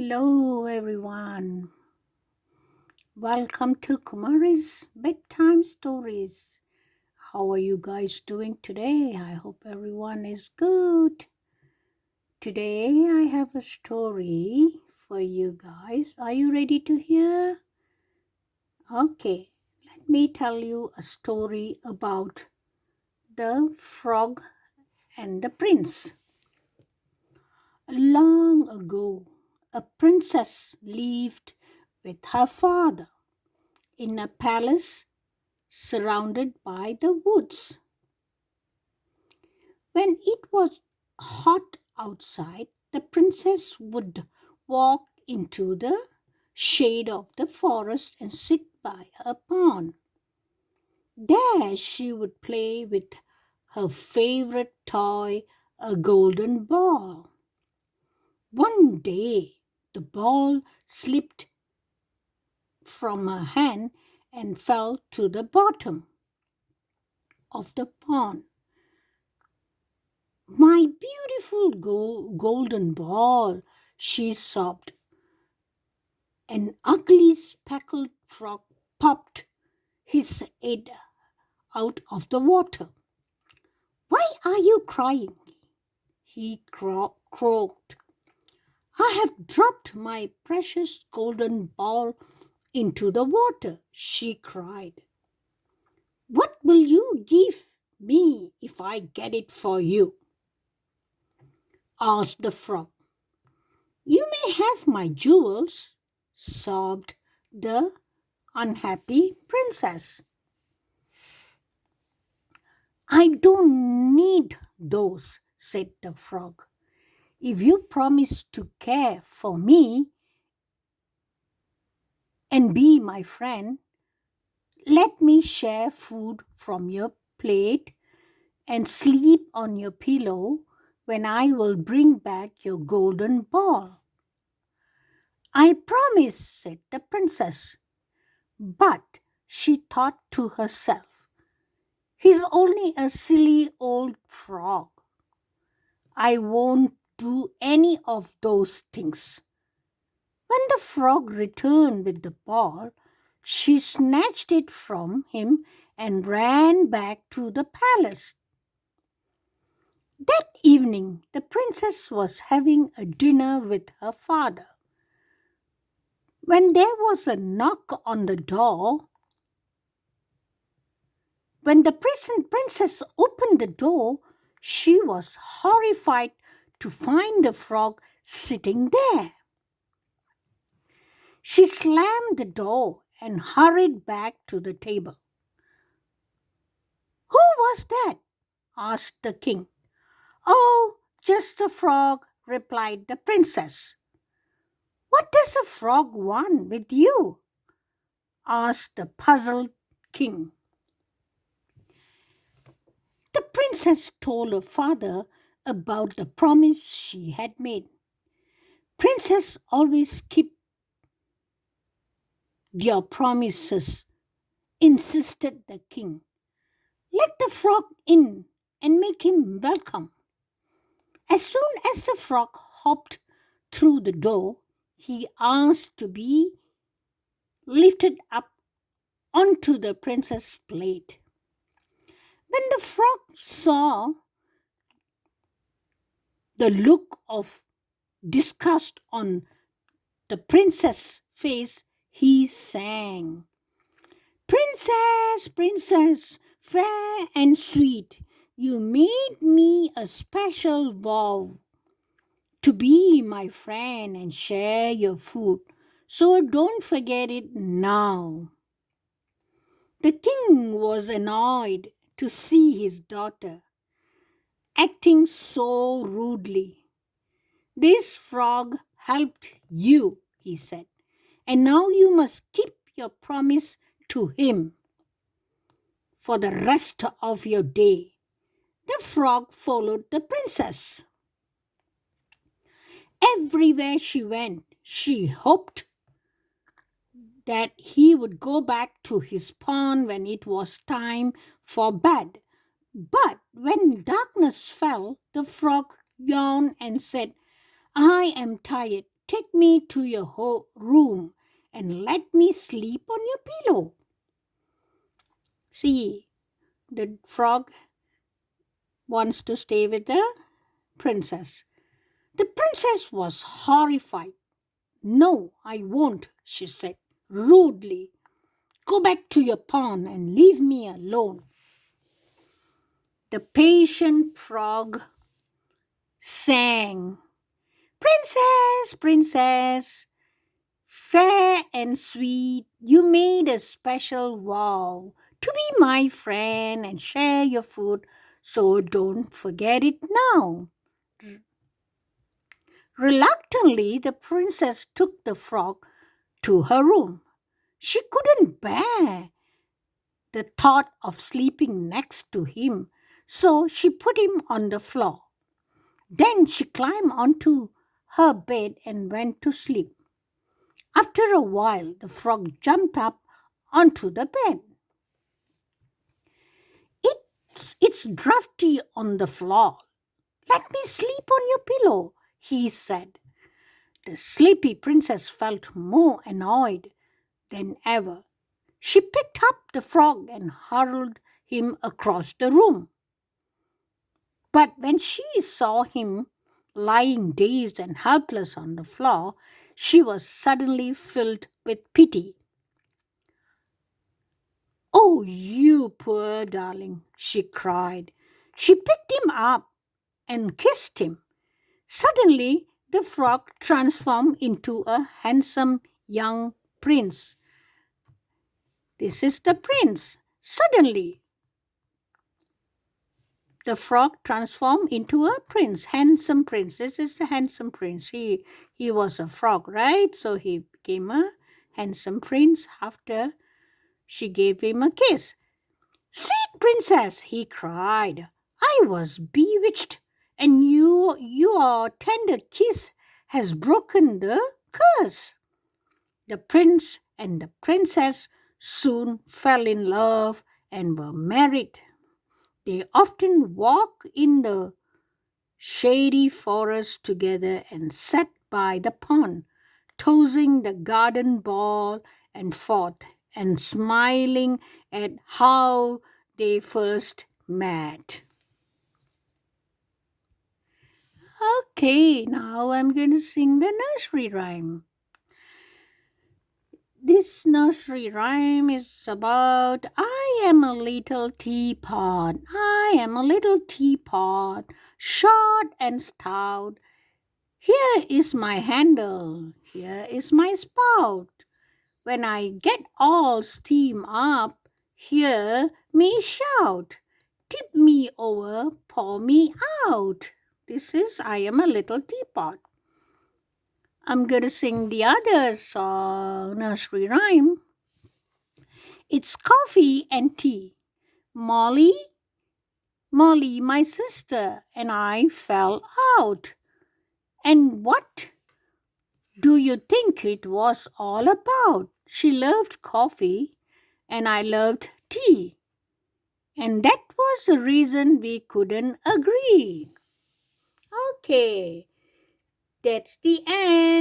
Hello, everyone. Welcome to Kumari's Bedtime Stories. How are you guys doing today? I hope everyone is good. Today, I have a story for you guys. Are you ready to hear? Okay, let me tell you a story about the frog and the prince. Long ago, a princess lived with her father in a palace surrounded by the woods. When it was hot outside, the princess would walk into the shade of the forest and sit by a pond. There she would play with her favorite toy, a golden ball. One day, the ball slipped from her hand and fell to the bottom of the pond. My beautiful golden ball, she sobbed. An ugly speckled frog popped his head out of the water. Why are you crying? He croaked. I have dropped my precious golden ball into the water, she cried. What will you give me if I get it for you? Asked the frog. You may have my jewels, sobbed the unhappy princess. I don't need those, said the frog. If you promise to care for me and be my friend, let me share food from your plate and sleep on your pillow when I will bring back your golden ball. I promise, said the princess. But she thought to herself, he's only a silly old frog. I won't do any of those things. When the frog returned with the ball, she snatched it from him and ran back to the palace. That evening, the princess was having a dinner with her father. When there was a knock on the door, when the princess opened the door, she was horrified to find the frog sitting there. She slammed the door and hurried back to the table. Who was that? Asked the king. Oh, just a frog, replied the princess. What does a frog want with you? Asked the puzzled king. The princess told her father about the promise she had made. Princess always keep their promises, insisted the king. Let the frog in and make him welcome. As soon as the frog hopped through the door, he asked to be lifted up onto the princess's plate. When the frog saw the look of disgust on the princess's face, he sang, Princess, princess, fair and sweet, you made me a special vow to be my friend and share your food, so don't forget it now. The king was annoyed to see his daughter acting so rudely. This frog helped you, he said, and now you must keep your promise to him for the rest of your day. The frog followed the princess. Everywhere she went, she hoped that he would go back to his pond when it was time for bed. But when darkness fell, the frog yawned and said, I am tired. take me to your room and let me sleep on your pillow? See, the frog wants to stay with the princess. The princess was horrified. No, I won't, she said rudely. Go back to your pond and leave me alone. The patient frog sang, Princess, princess, fair and sweet, you made a special vow to be my friend and share your food, so don't forget it now. Reluctantly, the princess took the frog to her room. She couldn't bear the thought of sleeping next to him, so she put him on the floor. Then she climbed onto her bed and went to sleep. After a while, the frog jumped up onto the bed. It's drafty on the floor. Let me sleep on your pillow, he said. The sleepy princess felt more annoyed than ever. She picked up the frog and hurled him across the room. But when she saw him lying dazed and helpless on the floor, she was suddenly filled with pity. Oh, you poor darling, she cried. She picked him up and kissed him. Suddenly, the frog transformed into a handsome young prince. This is the prince. Suddenly, the frog transformed into a prince, handsome prince. This is the handsome prince. He was a frog, right? So he became a handsome prince after she gave him a kiss. Sweet princess, he cried, I was bewitched, and your tender kiss has broken the curse. The prince and the princess soon fell in love and were married. They often walked in the shady forest together and sat by the pond, tossing the garden ball and forth and smiling at how they first met. Okay, now I'm going to sing the nursery rhyme. This nursery rhyme is about I am a little teapot. I am a little teapot, short and stout. Here is my handle. Here is my spout. When I get all steam up, hear me shout. Tip me over, pour me out. This is I am a little teapot. I'm going to sing the other nursery rhyme. It's coffee and tea. Molly, my sister, and I fell out. And what do you think it was all about? She loved coffee and I loved tea. And that was the reason we couldn't agree. Okay, that's the end.